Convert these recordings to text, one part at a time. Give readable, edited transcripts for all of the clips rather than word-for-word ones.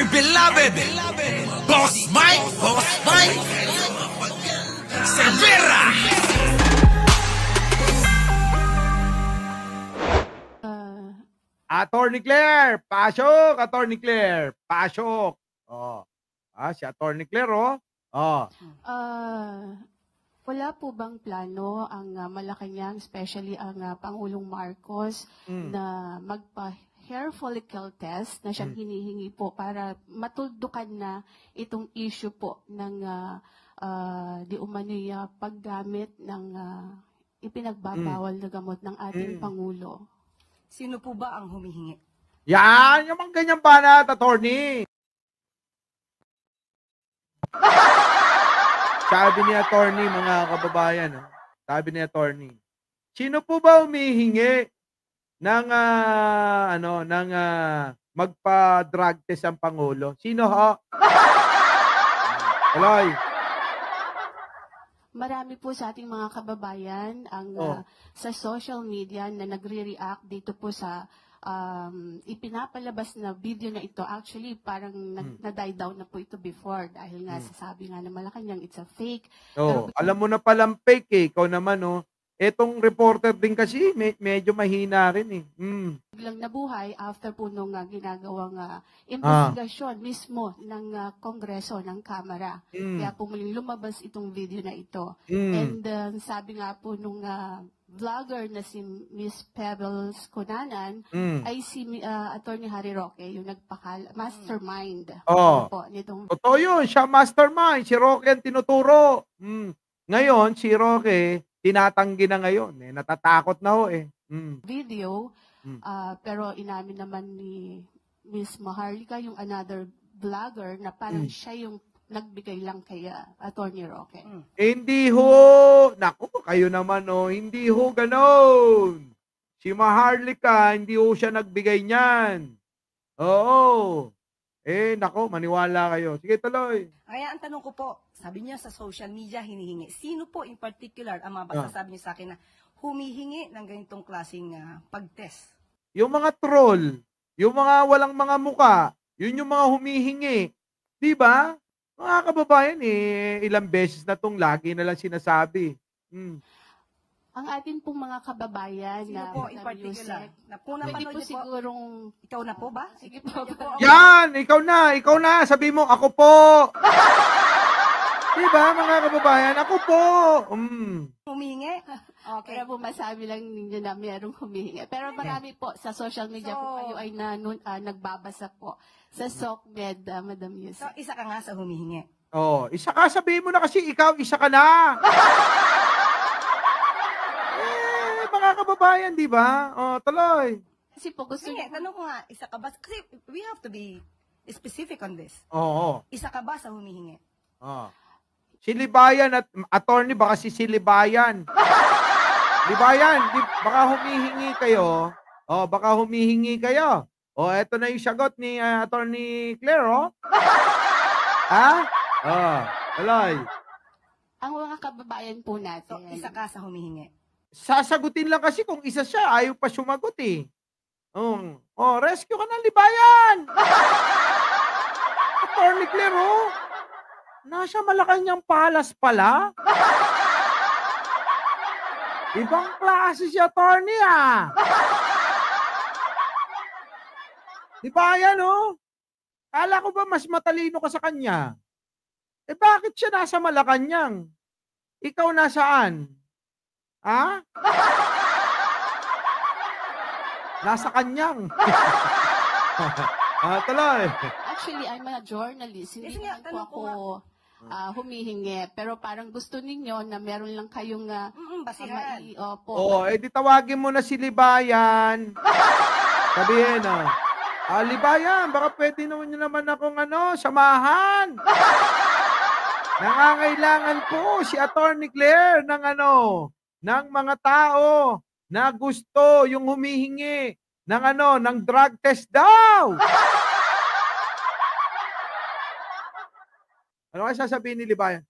my beloved Boss Mike Cervera. Attorney Claire, pasok, Attorney Claire, pasok. Oh. Si Attorney Claire, oh. Wala po bang plano ang Malacanang, especially ang Pangulong Marcos, na magpa-hair follicle test na siyang hinihingi po para matuldukan na itong issue po ng di umano'y paggamit ng ipinagbabawal na gamot ng ating Pangulo? Sino po ba ang humihingi? Yan, yung mga ganyan banat, Attorney. Sabi ni Attorney, mga kababayan, sabi ni Attorney, sino po ba humihingi ng magpa-drug test ang Pangulo? Sino ho? Aloy. Marami po sa ating mga kababayan ang sa social media na nagre-react dito po sa ipinapalabas na video na ito. Actually, parang na-die down na po ito before dahil nga sasabi nga na Malacanang it's a fake. Pero, Alam mo na palang fake eh. Ikaw naman, etong reporter din kasi, medyo mahina rin eh. biglang nabuhay after po nung ginagawang investigasyon mismo ng Kongreso, ng Kamara. Kaya po muling lumabas itong video na ito. And sabi nga po nung vlogger na si Miss Pebbles Cunanan ay si Attorney Harry Roque, yung mastermind. Po, nitong... Totoo yun, siya mastermind. Si Roque ang tinuturo. Ngayon, si Roque, tinatanggi na ngayon. Natatakot na ho eh. Video, pero inamin naman ni Miss Maharlika, yung another vlogger, na parang siya yung nagbigay lang kay Attorney Roque. Hindi ho. Naku, kayo naman hindi ho ganon. Si Maharlika, hindi ho siya nagbigay niyan. Oo. Naku, maniwala kayo. Sige, tuloy. Kaya ang tanong ko po, sabi niya sa social media hinihingi. Sino po in particular ang masasabi niyo sa akin na humihingi ng ganitong klaseng pag-test? Yung mga troll, yung mga walang mga muka, yun yung mga humihingi. Di ba? Mga kababayan, ilang beses na itong lagi na lang sinasabi. Ang atin pong mga kababayan Sino po in particular? Pwede po sigurong... Ikaw na po ba? Sige po. Yan! Ikaw na! Sabi mo, ako po! Diba, mga kababayan? Ako po! Humihingi? Okay. Kaya po masabi lang ninyo na mayroong humihingi. Pero marami po sa social media po kayo ay nagbabasa po sa SOCMED, Madam Yusek. So, isa ka nga sa humihingi. Isa ka, sabihin mo na kasi ikaw, isa ka na! Mga kababayan, di ba? Tuloy. Kasi po gusto Sige, tanong ko nga, isa ka ba? Kasi we have to be specific on this. Isa ka ba sa humihingi? Si Libayan at attorney, baka si Libayan. Libayan, baka humihingi kayo. Baka humihingi kayo. Eto na yung sagot ni Attorney Claire, Aloy. Ang mga kababayan po natin. So, isa ka sa humihingi. Sasagutin lang kasi kung isa siya, ayaw pa sumagot eh. Rescue ka na, Libayan! Attorney Claire, nasa Malacanang Palace pala? Ibang klase si attorney, Libayan, Kala ko ba mas matalino ka sa kanya? Bakit siya nasa Malacanang? Ikaw nasaan? Nasa kanyang. Tuloy. Actually, I'm a journalist. Hindi naman po ako humihingi. Pero parang gusto ninyo na meron lang kayong basihan. Di tawagin mo na si Libayan. Sabihin, Libayan, baka pwede naman akong samahan. Nangangailangan po si Attorney Claire ng mga tao na gusto yung humihingi ng drug test daw. Ano kaya sasabihin ni Libayan?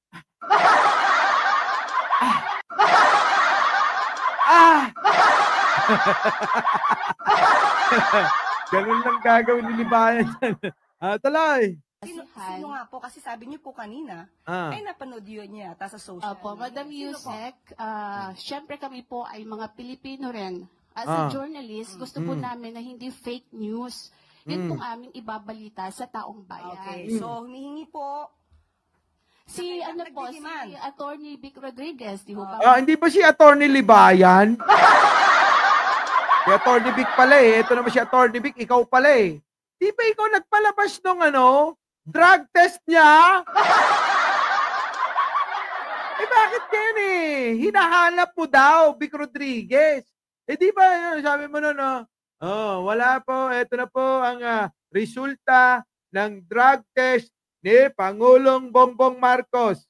Ganun lang gagawin ni Libayan. Tuloy. Sino nga po? Kasi sabi niyo po kanina, ay napanood yun niya yata sa social Opo, media. Madam Sino po? Yusek, syempre kami po ay mga Pilipino rin. As a journalist, gusto po namin na hindi fake news. Yun pong aming ibabalita sa taong bayan. Okay, so humihingi po. Si ano po, si Nagdidiman. Attorney Vic Rodriguez, di ho ba? Hindi ba si Attorney Libayan? Si Attorney Vic pala eh. Ito naman si Attorney Vic, ikaw pala eh. Di ba ikaw nagpalabas nung drug test niya? Bakit yan eh? Hinahanap mo daw, Vic Rodriguez. Di ba, sabi mo nun, wala po, eto na po ang resulta ng drug test ni Pangulong Bongbong Marcos.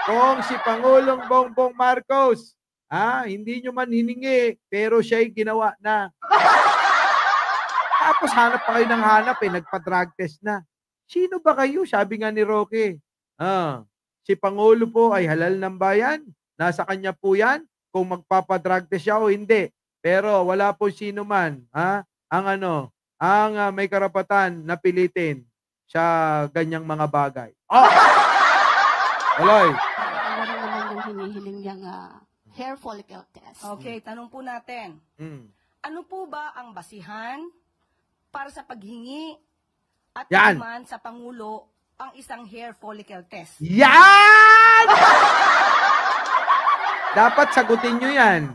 Kung si Pangulong Bongbong Marcos, hindi nyo man hiningi, pero siya'y ginawa na. Tapos hanap pa kayo ng hanap nagpa-drug test na. Sino ba kayo? Sabi nga ni Roque. Si Pangulo po ay halal ng bayan. Nasa kanya po yan kung magpapa-drug test siya o hindi. Pero wala po sino man ang may karapatan na pilitin sa ganyang mga bagay. Aloy. Ano rin naman yung hinihiling niyang hair follicle test. Okay, tanong po natin. Ano po ba ang basihan para sa paghingi at Yan. naman sa Pangulo ang isang hair follicle test? Yan! Dapat sagutin nyo yan.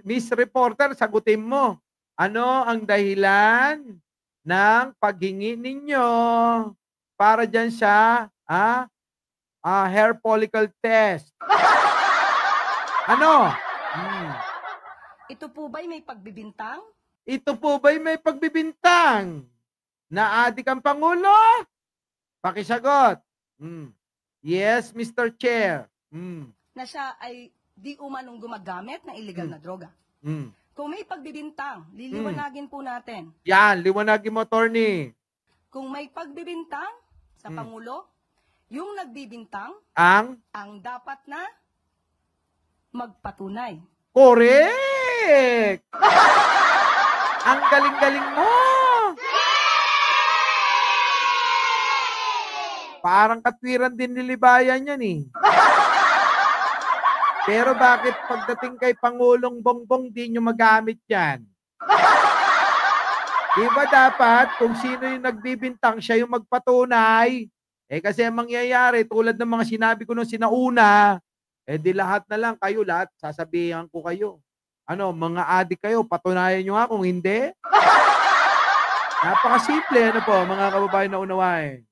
Miss Reporter, sagutin mo. Ano ang dahilan ng paghingi ninyo para dyan sa hair follicle test? Ano? Ito po ba'y may pagbibintang? Ito po ba'y may pagbibintang na adik ang Pangulo? Pakisagot. Yes, Mr. Chair. Na siya ay di umanong gumagamit ng illegal na droga. Kung may pagbibintang, liliwanagin po natin. Yan, liwanagin mo, attorney. Kung may pagbibintang sa Pangulo, yung nagbibintang Ang dapat na magpatunay. correct! Ang galing-galing mo! Parang katwiran din nilibayan yan eh. Pero bakit pagdating kay Pangulong Bongbong, di nyo magamit yan? Diba dapat, kung sino yung nagbibintang, siya yung magpatunay? Kasi ang mangyayari, tulad ng mga sinabi ko nung sinauna, di lahat na lang, kayo lahat, sasabihan ko kayo. Mga adik kayo, patunayan nyo nga kung hindi. Napakasimple, po, mga kababayan na unawain.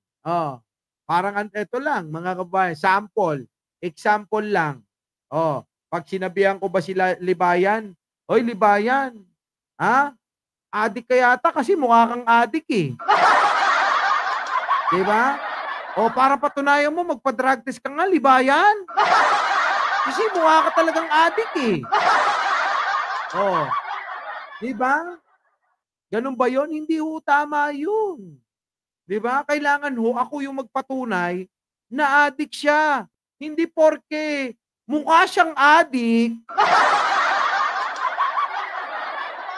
Parang ito lang, mga kababayan, sample, example lang. Pag sinabihan ko ba sila Libayan? Oy, Libayan, adik ka yata kasi mukha kang adik eh. Diba? Para patunayan mo, magpa-drug test ka nga, Libayan. Kasi mukha ka talagang adik eh. Diba? Ganun ba yun? Hindi tama yun. Diba? Kailangan ako yung magpatunay na adik siya. Hindi porke mukha siyang adik,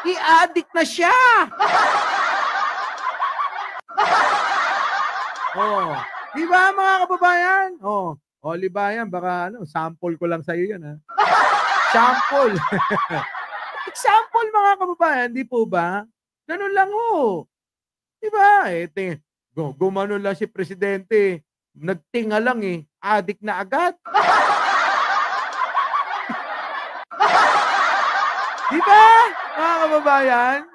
i-addict na siya. Diba mga kababayan? Libayan, baka sample ko lang sa'yo yun Sample. Example mga kababayan, di po ba? Ganun lang Diba? Gumano lang si Presidente, nagtinga lang addict na agad. Diba, mga kababayan?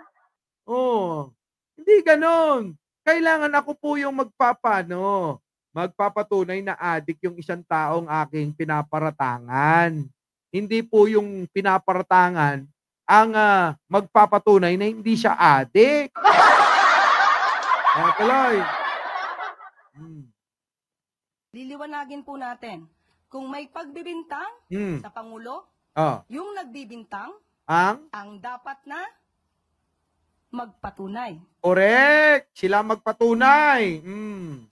Hindi ganon. Kailangan ako po yung magpapatunay na addict yung isang taong aking pinaparatangan. Hindi po yung pinaparatangan ang magpapatunay na hindi siya addict. Tuloy. Liliwanagin po natin. Kung may pagbibintang sa Pangulo, yung nagbibintang ang dapat na magpatunay. Correct! Sila magpatunay.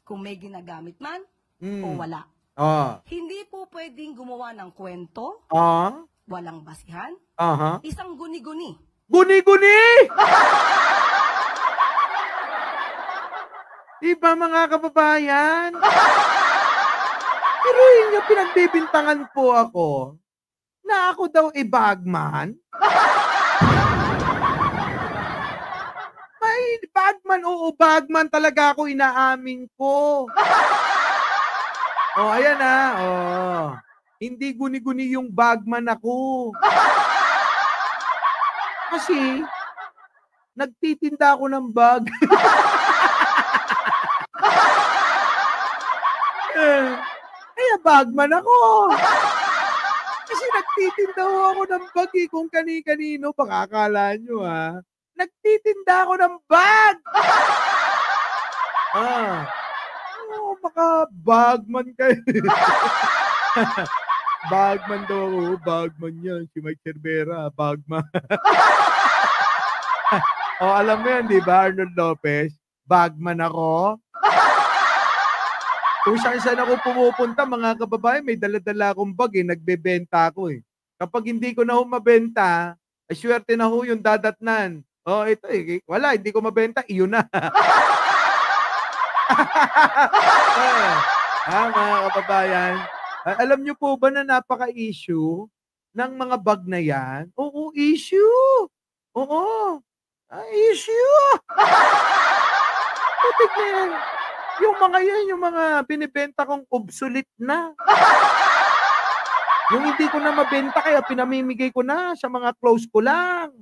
Kung may ginagamit man o wala. Hindi po pwedeng gumawa ng kwento, walang basihan, isang guni-guni. Guni-guni! Di ba mga kababayan? Pero yun yung pinagbibintangan po ako na ako daw bagman. May bagman, oo, bagman talaga ako, inaamin ko. Oh, ayan oh. Hindi guni-guni yung bagman ako. Kasi, nagtitinda ako ng bag. Kaya bagman ako. Kasi nagtitinda ako ng bag kung kani-kanino. Baka akala nyo nagtitinda ako ng bag. Baka bagman kayo. Bagman daw ako. Bagman yan. Si Mike Cervera. Bagman. Alam mo yan, di ba, Arnold Lopez? Bagman ako. Kung saan ako pumupunta, mga kababayan, may dala-dala akong bag nagbebenta ako Kapag hindi ko na mabenta, ay swerte na yung dadatnan. Ito wala, hindi ko mabenta, iyon na. Mga kababayan, alam niyo po ba na napaka-issue ng mga bag na yan? Oo, issue. Oo. Issue. Putik na yan. Yung mga yan, yung mga binibenta kong obsolete na. Yung hindi ko na mabenta, kaya pinamimigay ko na sa mga close ko lang.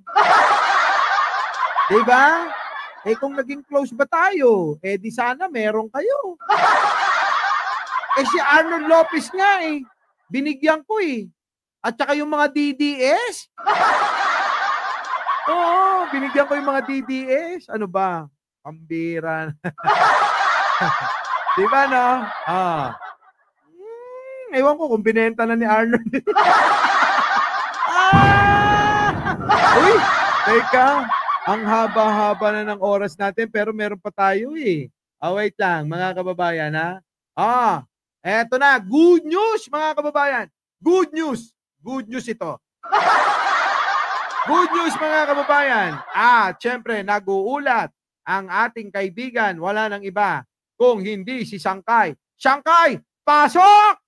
Diba? Kung naging close ba tayo, di sana meron kayo. Si Arnold Lopez nga binigyan ko At saka yung mga DDS. Oo, binigyan ko yung mga DDS. Ano ba? Pambira. Diba, no? Ewan ko kung binenta na ni Arnold. Uy, teka. Ang haba-haba na ng oras natin pero meron pa tayo wait lang, mga kababayan eto na. Good news, mga kababayan. Good news. Good news ito. Good news, mga kababayan. Siyempre, nag-uulat ang ating kaibigan. Wala nang iba kung hindi si Sangkay. Sangkay, pasok!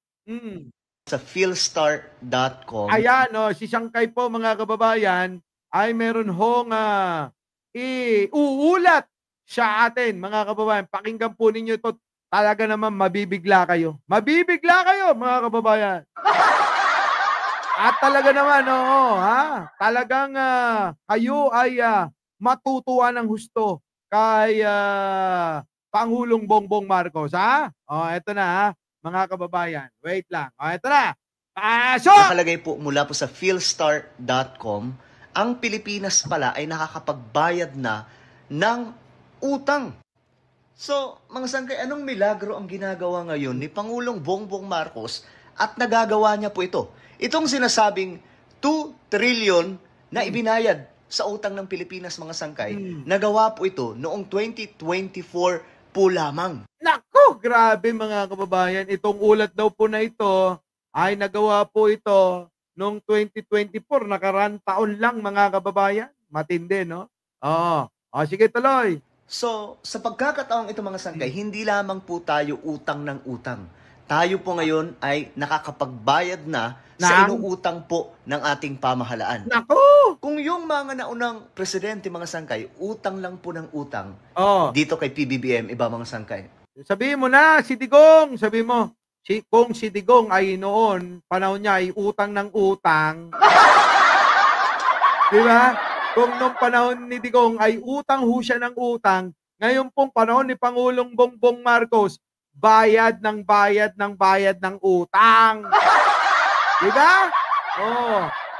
Sa philstart.com. Ayan, si Sangkay po, mga kababayan, ay meron iuulat sa atin, mga kababayan. Pakinggan po ninyo ito. Talaga naman mabibigla kayo. Mabibigla kayo, mga kababayan. At talaga naman, talagang kayo ay matutuwa ng husto kay Pangulong Bongbong Marcos, eto na, mga kababayan. Wait lang. Eto na. Pasok! Nakalagay po mula po sa philstart.com, ang Pilipinas pala ay nakakapagbayad na ng utang. So, mga sangkay, anong milagro ang ginagawa ngayon ni Pangulong Bongbong Marcos at nagagawa niya po ito? Itong sinasabing 2 trillion na ibinayad sa utang ng Pilipinas, mga sangkay, nagawa po ito noong 2024 po lamang. Naku, grabe mga kababayan. Itong ulat daw po na ito ay nagawa po ito noong 2024. Nakaraan taon lang, mga kababayan. Matindi, no? Sige, tuloy. So, sa pagkakataong ito, mga sangkay, hindi lamang po tayo utang ng utang. Tayo po ngayon ay nakakapagbayad na sa inuutang po ng ating pamahalaan. Naku! Kung yung mga naunang presidente, mga sangkay, utang lang po ng utang, dito kay PBBM, iba, mga sangkay. Sabihin mo na, si Digong, sabihin mo, kung si Digong ay noon, panahon niya ay utang ng utang. Di ba? Kung nung panahon ni Digong ay utang ho siya ng utang, ngayon pong panahon ni Pangulong Bongbong Marcos, bayad ng utang. Di ba?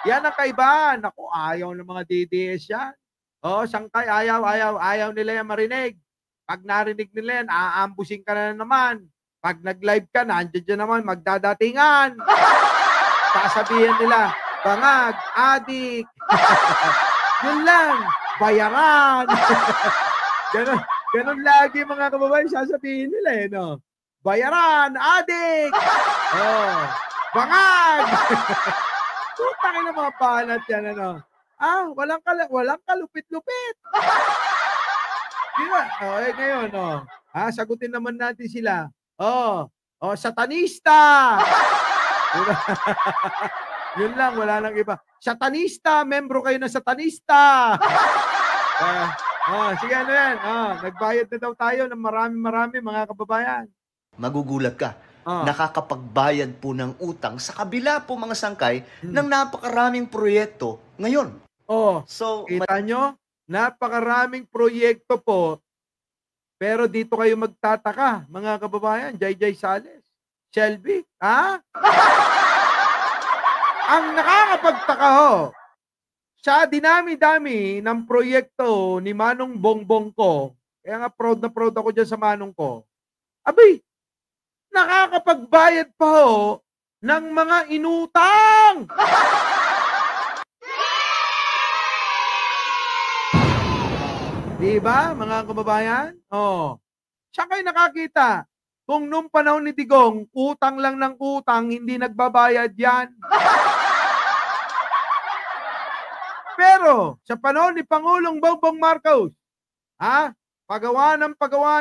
Yan ang kaibahan. Naku, ayaw ng mga DDS yan. Sangkay, ayaw nila yan marinig. Pag narinig nila yan, aambusin ka na naman. Pag nag-live ka, nandiyan dyan naman, magdadatingan. Sasabihin nila, bangag, adik. Yun lang, bayaran. Ganun lagi, mga kababayan, sasabihin nila no? Bayaran, adik. Bangag. Tutangin ng mga banat yan, walang kalupit-lupit. Di ba? Ngayon, Sagutin naman natin sila. Satanista! Diba? Yun lang, wala nang iba. Satanista, membro kayo ng satanista. Sige, ano yan? Nagbayad na daw tayo ng marami-marami, mga kababayan. Magugulat ka. Nakakapagbayad po ng utang sa kabila po mga sangkay ng napakaraming proyekto ngayon. So, kita nyo? Napakaraming proyekto po. Pero dito kayo magtataka, mga kababayan, Jay Sales, Shelby, Ang nakakapagtaka sa dinami-dami ng proyekto ni Manong Bongbong ko, kaya nga proud na proud ako dyan sa Manong ko, abay, nakakapagbayad pa ng mga inutang! Diba, mga kababayan? Siya kayo nakakita. Kung nung panahon ni Digong, utang lang ng utang, hindi nagbabayad yan. Pero, sa panahon ni Pangulong Bongbong Marcos, pagawa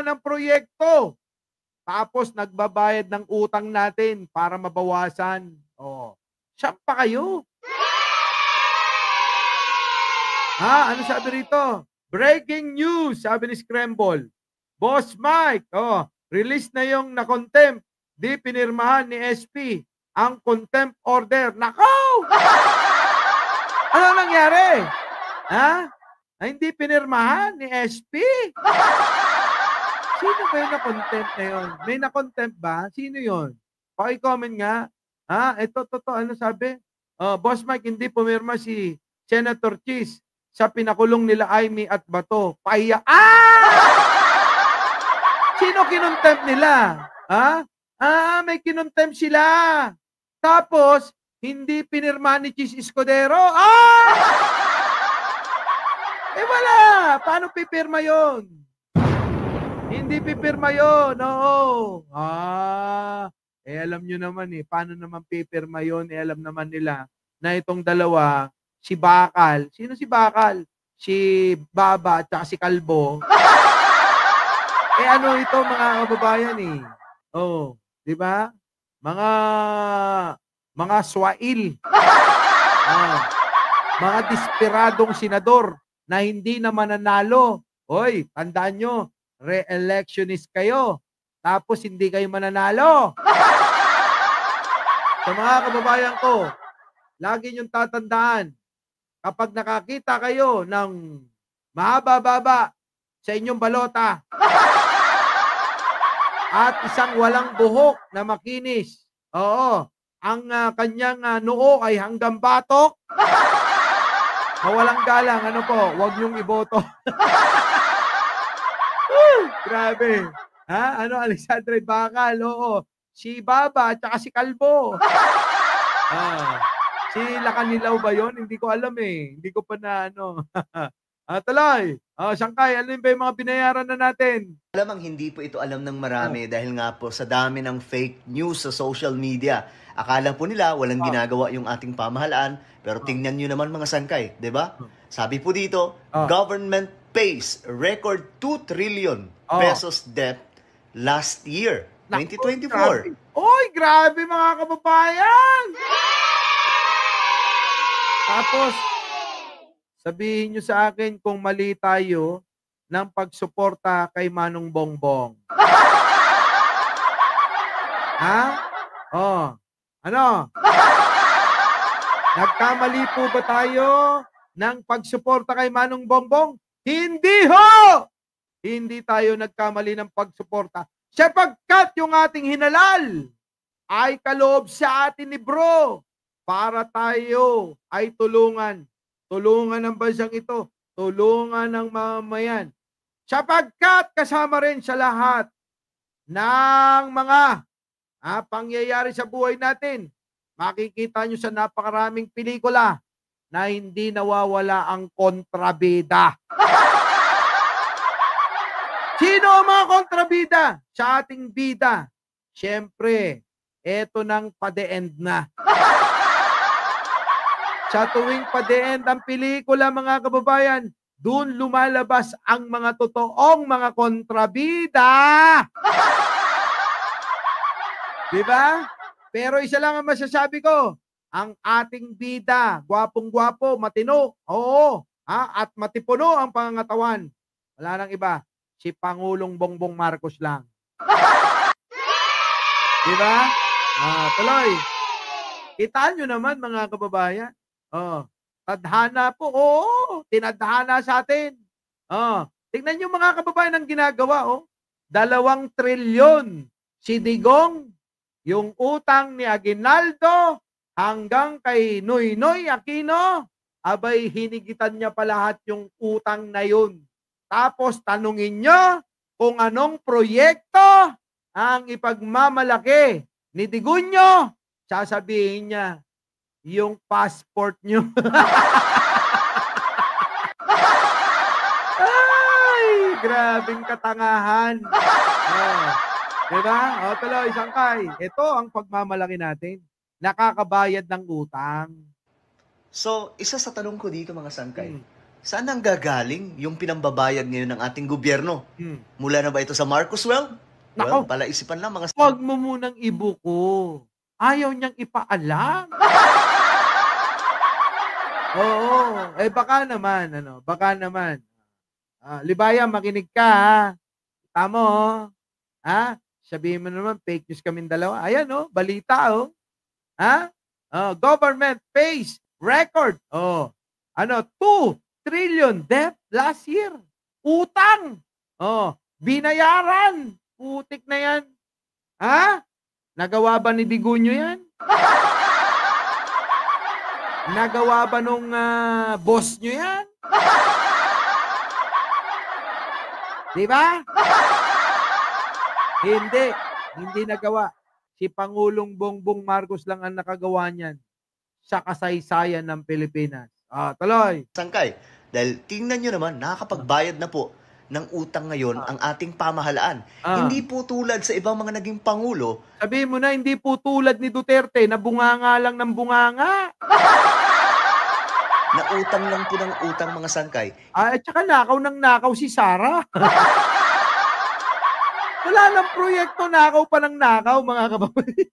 ng proyekto, tapos nagbabayad ng utang natin para mabawasan. Siya pa kayo. Ano sabi rito? Breaking news, sabi ni Scramble. Boss Mike, release na yung na-contempt. Di pinirmahan ni SP ang contempt order. Nakaw! Ano nangyari? Hindi pinirmahan ni SP? Sino ba yung na-contempt na yun? May na-contempt ba? Sino yun? Paki-comment nga. Ito, ano sabi? Boss Mike, hindi pumirma si Senator Cheese sa pinakulong nila Aimee at Bato. Pahiya. Sino kinontempt nila? May kinontempt sila. Tapos, hindi pinirma ni Cheese Escudero. Wala. Paano pipirma yon? Hindi pipirma yon. Oo. Alam nyo naman paano naman pipirma yon? Alam naman nila na itong dalawa, si Bakal. Sino si Bakal? Si Baba at si Kalbo. Ano ito mga kababayan di ba? Mga swail. Mga desperadong senador na hindi na mananalo. Hoy, tandaan nyo, re-electionist kayo. Tapos hindi kayo mananalo. Sa mga kababayan ko, lagi nyong tatandaan, kapag nakakita kayo ng mahaba-baba sa inyong balota at isang walang buhok na makinis, ang kanyang noo ay hanggang batok, mawalang galang, huwag niyong iboto. Grabe. Alexandre Bakal, si Baba at saka si Kalbo. Sila Kanilaw ba yun? Hindi ko alam Hindi ko pa na tuloy. Sangkay, ano ba yung mga binayaran na natin? Alamang hindi po ito alam ng marami dahil nga po sa dami ng fake news sa social media. Akala po nila walang ginagawa yung ating pamahalaan, pero tingnan nyo naman mga sangkay, di ba? Sabi po dito, government pays record 2 trillion pesos debt last year, 2024. Grabe mga kababayan! Tapos, sabihin nyo sa akin kung mali tayo ng pagsuporta kay Manong Bongbong. Ano? Nagkamali po ba tayo ng pagsuporta kay Manong Bongbong? Hindi ho! Hindi tayo nagkamali ng pagsuporta. Sapagkat yung ating hinalal ay kaloob sa atin ni bro para tayo ay tulungan ng bansang ito, tulungan ng mamamayan. Sapagkat kasama rin sa lahat ng mga pangyayari sa buhay natin, makikita nyo sa napakaraming pelikula na hindi nawawala ang kontrabida. Sino ang mga kontrabida sa ating bida? Siyempre, eto nang pa-the-end na. Sa tuwing pa-the-end ang pelikula, mga kababayan, doon lumalabas ang mga totoong mga kontrabida. Di ba? Pero isa lang ang masasabi ko, ang ating bida, gwapong-gwapo, matino, oo, at matipuno ang pangangatawan. Wala nang iba, si Pangulong Bongbong Marcos lang. Di ba? Tuloy. Kitaan nyo naman mga kababayan. Tadhana po, oo, tinadhana sa atin. Tingnan nyo mga kababayan ang ginagawa, 2 trilyon si Digong, yung utang ni Aguinaldo hanggang kay Noynoy Aquino, abay hinigitan niya pa lahat yung utang na yun. Tapos tanungin nyo kung anong proyekto ang ipagmamalaki ni Digunyo, sasabihin niya, yung passport nyo. Ay, grabing katangahan. Diba? Tuloy, Sangkay. Ito ang pagmamalaki natin. Nakakabayad ng utang. So, isa sa tanong ko dito mga sangkay, saan ang gagaling yung pinambabayad ngayon ng ating gobyerno? Mula na ba ito sa Marcos Well? Nako. Well, palaisipan lang mga Huwag mo munang ibuko. Ayaw niyang ipaalam. Oo. Baka naman, baka naman. Libaya, makinig ka, ha? Tamo, ha? Sabihin mo naman, fake news kaming dalawa. Ayan, balita, ha? Government pays record. 2 trillion debt last year. Utang. Binayaran. Putik na yan. Ha? Nagawa ba ni Digunyo yan? Nagawa ba nung boss nyo yan? Diba? Hindi nagawa. Si Pangulong Bongbong Marcos lang ang nakagawa niyan sa kasaysayan ng Pilipinas. Tuloy. sangkay. Dahil tingnan nyo naman, nakakapagbayad na po ng utang ngayon ang ating pamahalaan. Hindi po tulad sa ibang mga naging pangulo. Sabihin mo na, hindi po tulad ni Duterte na bunganga lang ng bunganga. Na utang lang po ng utang mga sangkay. At saka nakaw ng nakaw si Sara. Wala nang proyekto, nakaw pa ng nakaw, mga kababayan.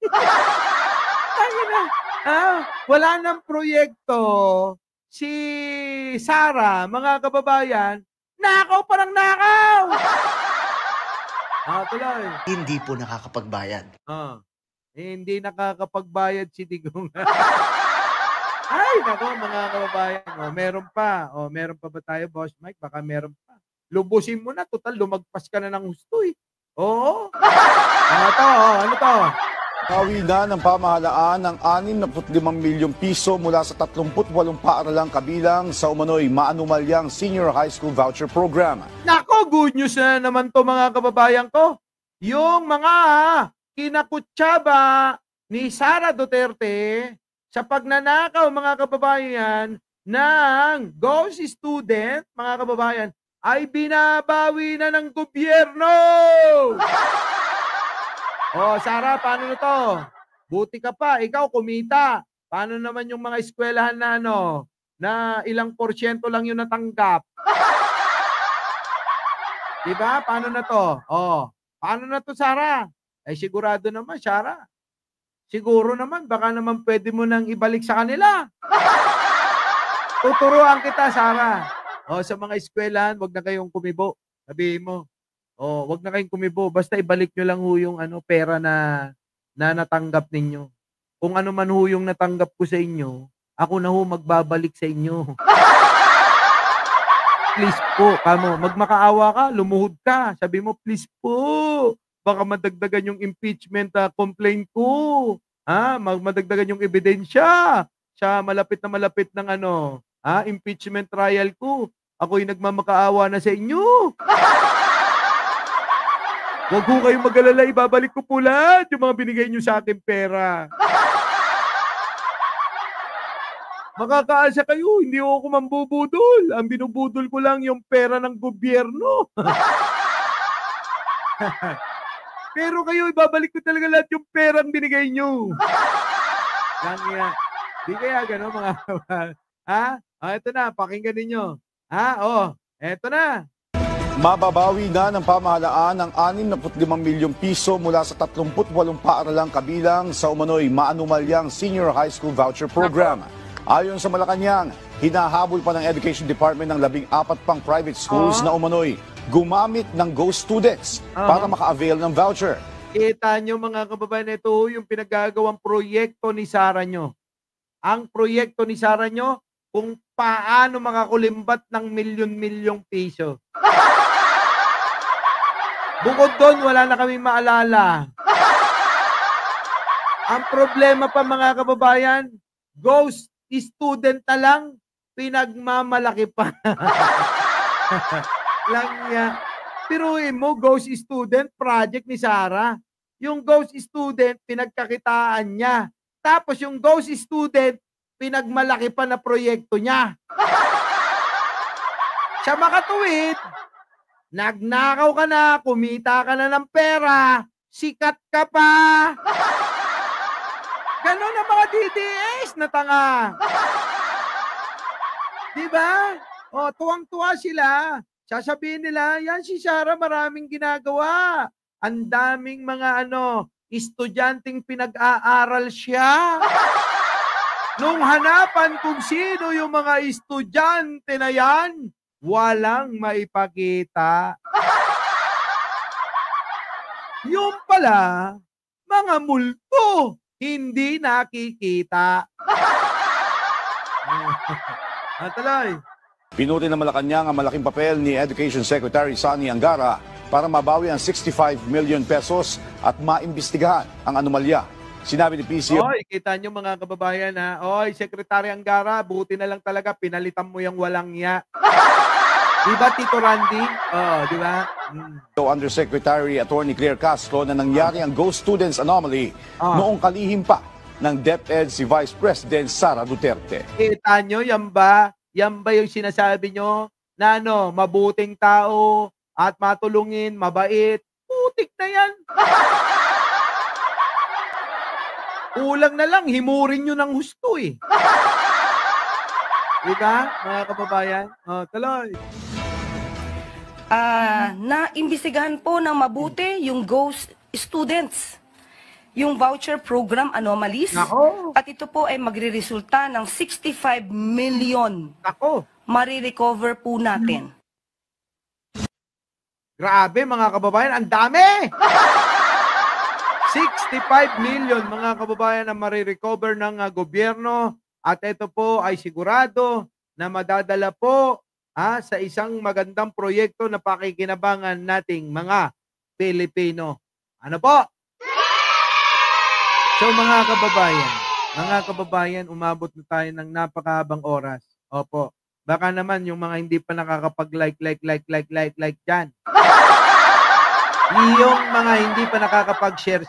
Wala nang proyekto si Sara, mga kababayan, nakaw pa ng nakaw. Tuloy. Hindi po nakakapagbayad. Hindi nakakapagbayad si Digong. Ay, nako mga kababayan. Meron pa. Meron pa ba tayo, Boss Mike? Baka meron pa. Lubusin mo na. Total, lumagpas ka na ng husto eh. Oo. Ano to? Nawi na ng pamahalaan ng 65 milyong piso mula sa 38 paaralang kabilang sa umano'y maanumalyang Senior High School Voucher Program. Nako, good news na naman to mga kababayan ko. Yung mga kinakutsaba ni Sara Duterte sa pagnanakaw mga kababayan ng GOSI student, mga kababayan, ay binabawi na ng gobyerno. Sara, paano na to? Buti ka pa, ikaw kumita. Paano naman yung mga eskwelahan na na ilang porsyento lang yung natanggap? Diba? Paano na to? Paano na to, Sara? Sigurado naman, Sara. Siguro naman, baka naman pwede mo nang ibalik sa kanila. Tuturuan kita, Sara. Sa mga eskwelahan, wag na kayong kumibo. Sabihin mo, wag na kayong kumibo. Basta ibalik nyo lang yung pera na natanggap ninyo. Kung ano man yung natanggap ko sa inyo, ako na magbabalik sa inyo. Please po, magmakaawa ka, lumuhod ka. Sabi mo, please po. Baka madagdagan yung impeachment complaint ko. Madagdagan yung ebidensya sa malapit ng impeachment trial ko. Ako'y nagmamakaawa na sa inyo. Huwag ko kayong mag-alala, ibabalik ko po lahat yung mga binigay nyo sa akin pera. Makakaasa kayo, hindi ako mambubudol. Ang binubudol ko lang yung pera ng gobyerno. Pero kayo, ibabalik ko talaga lahat yung perang binigay nyo. Lang yan. Di kaya gano'n mga ito na, pakinggan ninyo. Eto na. Mababawi na ng pamahalaan ang 65 milyong piso mula sa 38 paaralang kabilang sa umano'y maanumalyang Senior High School Voucher Program. Ayon sa Malacanang, hinahabol pa ng Education Department ng 14 pang private schools na umano'y gumamit ng ghost students para maka-avail ng voucher. Kita nyo mga kababayan, ito yung pinagagawang proyekto ni Sara nyo. Ang proyekto ni Sara nyo kung paano makakulimbat ng milyon-milyong piso. Bukod doon, wala na kami maalala. Ang problema pa mga kababayan, ghost student na lang, pinagmamalaki pa. Lang niya. Piruin mo, ghost student, project ni Sara. Yung ghost student, pinagkakitaan niya. Tapos yung ghost student, pinagmalaki pa na proyekto niya. Siya makatuwid, nagnakaw ka na, kumita ka na ng pera, sikat ka pa. Ganon ang mga DDS na tanga. Diba? Tuwang-tuwa sila. Sasabihin nila, yan si Sara maraming ginagawa. Ang daming mga estudyanteng pinag-aaral siya. Nung hanapan kung sino yung mga estudyante na yan, walang maipakita. Yung pala, mga multo, hindi nakikita. Tuloy. Pinuti ng Malacanang ang malaking papel ni Education Secretary Sonny Angara para mabawi ang 65 million pesos at maimbestigahan ang anomalya. Sinabi ni PCO. Kita nyo mga kababayan Secretary Angara, buti na lang talaga pinalitan mo yung walang niya. Diba, Tito Randy? Di ba? Undersecretary Attorney Claire Castro na nangyari ang ghost students anomaly noong kalihim pa ng DepEd si Vice President Sara Duterte. Kita nyo, yan ba yung sinasabi nyo na mabuting tao at matulungin, mabait? Putik na yan. Kulang na lang, himurin nyo ng husto eh. Diba, mga kababayan? Tuloy. Na-imbestigahan po ng mabuti yung ghost students, yung voucher program anomalies. Nako. At ito po ay magre-resulta ng 65 million. Nako. Marirecover po natin. Grabe mga kababayan, ang dami! 65 million mga kababayan ang marirecover ng gobyerno at ito po ay sigurado na madadala po sa isang magandang proyekto na pakikinabangan nating mga Pilipino. Ano po? So mga kababayan, umabot na tayo ng napakahabang oras. Opo. Baka naman yung mga hindi pa nakakapag-like dyan. Yung mga hindi pa nakakapag-share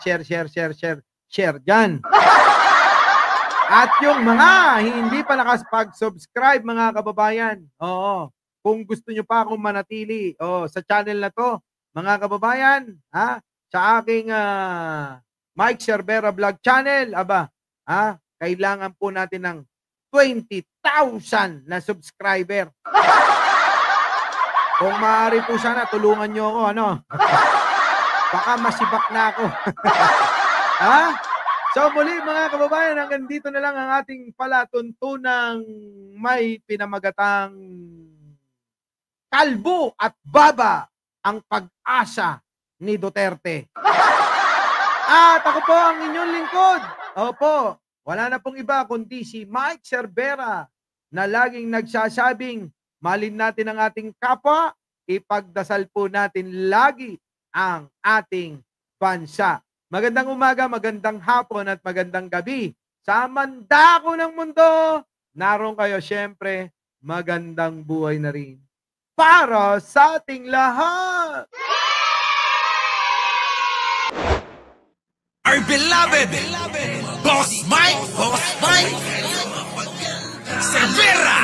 dyan. At yung mga hindi pa nakapag-subscribe mga kababayan, kung gusto nyo pa akong manatili sa channel na to, mga kababayan, sa aking Mike Cervera Vlog Channel, kailangan po natin ng 20,000 na subscriber. Kung maaari po sana, tulungan nyo ako, Baka masibak na ako. So muli mga kababayan, hanggang dito na lang ang ating palatuntunang may pinamagatang kalbo at baba ang pag-asa ni Duterte. At ako po ang inyong lingkod. Opo, wala na pong iba kundi si Mike Cervera na laging nagsasabing malin natin ang ating kapwa, ipagdasal po natin lagi ang ating bansa. Magandang umaga, magandang hapon at magandang gabi. Sa mandako ng mundo, naroon kayo syempre, magandang buhay na rin para sa ating lahat. Our beloved Boss Mike Cervera.